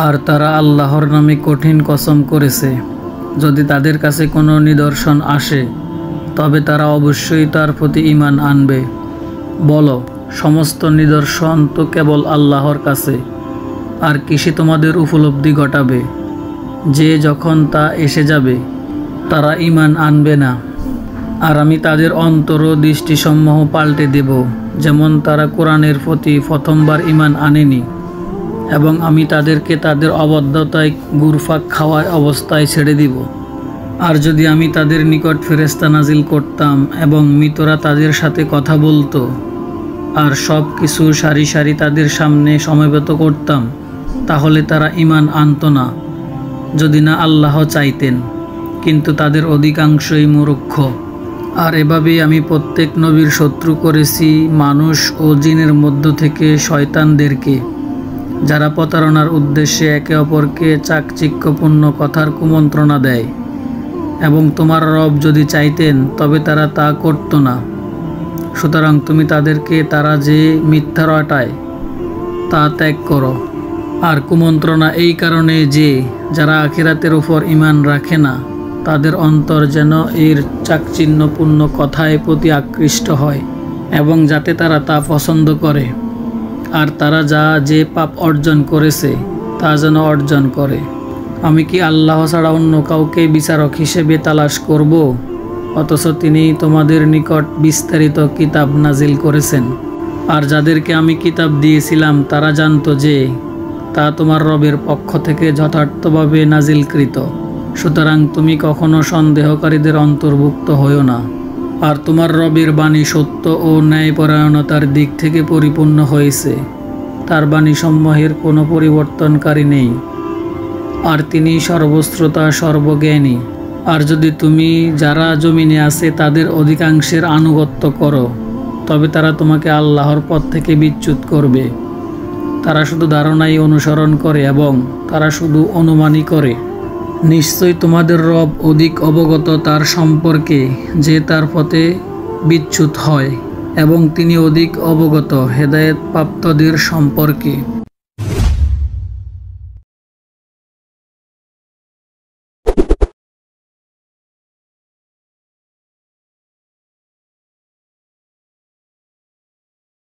আর তারা আল্লাহর নামে কঠিন কসম করেছে, যদি তাদের কাছে কোনো নিদর্শন আসে তবে তারা অবশ্যই তার প্রতি ঈমান আনবে। বলো, সমস্ত নিদর্শন তো কেবল আল্লাহর কাছে, আর কিসে তোমাদের উপলব্ধি ঘটাবে যে যখন তা এসে যাবে তারা ঈমান আনবে না। আর আমি তাদের অন্তর ও দৃষ্টিসমূহ পাল্টে দেব, যেমন তারা কোরআনের প্রতি প্রথমবার ঈমান আনেনি, এবং আমি তাদেরকে তাদের অবাধ্যতায় ঘুরপাক খাওয়া অবস্থায় ছেড়ে দিব। আর যদি আমি তাদের নিকট ফেরেশতা নাজিল করতাম এবং মৃতরা তাদের সাথে কথা বলতো, আর সব কিছু সারি সারি তাদের সামনে সমবেত করতাম, তাহলে তারা ঈমান আনত না, যদি না আল্লাহ চাইতেন। কিন্তু তাদের অধিকাংশই মূর্খ। আর এভাবেই আমি প্রত্যেক নবীর শত্রু করেছি মানুষ ও জিনের মধ্য থেকে শয়তানদেরকে, যারা প্রতারণার উদ্দেশ্যে একে অপরকে চাকচিক্যপূর্ণ কথার কুমন্ত্রণা দেয়। এবং তোমার রব যদি চাইতেন তবে তারা তা করত না। সুতরাং তুমি তাদেরকে তারা যে মিথ্যা রটায় তা ত্যাগ করো। আর কুমন্ত্রণা এই কারণে যে যারা আখিরাতের উপর ঈমান রাখে না, তাদের অন্তর যেন এর চাকচিন্যপূর্ণ কথায় প্রতি আকৃষ্ট হয়, এবং যাতে তারা তা পছন্দ করে। আর তারা যে পাপ অর্জন করেছে তা যেন অর্জন করে। আমি কি আল্লাহ ছাড়া অন্য কাউকে বিচারক হিসেবে তালাশ করব? অথচ তিনি তোমাদের নিকট বিস্তারিত কিতাব নাজিল করেছেন। আর যাদেরকে আমি কিতাব দিয়েছিলাম তারা জানতো যে তা তোমার রবের পক্ষ থেকে যথার্থভাবে নাজিলকৃত। সুতরাং তুমি কখনো সন্দেহকারীদের অন্তর্ভুক্ত হও না। আর তোমার রবের বাণী সত্য ও ন্যায়পরায়ণতার দিক থেকে পরিপূর্ণ হয়েছে, তার বাণীসমূহের কোনো পরিবর্তনকারী নেই। আর তিনি সর্বশ্রোতা সর্বজ্ঞানী। আর যদি তুমি যারা জমিনে আছে তাদের অধিকাংশের আনুগত্য করো, তবে তারা তোমাকে আল্লাহর পথ থেকে বিচ্যুত করবে। তারা শুধু ধারণাই অনুসরণ করে এবং তারা শুধু অনুমানই করে। নিশ্চয়ই তোমাদের রব অধিক অবগত তার সম্পর্কে যে তার পথে বিচ্যুত হয়, এবং তিনি অধিক অবগত হেদায়েত প্রাপ্তদের সম্পর্কে।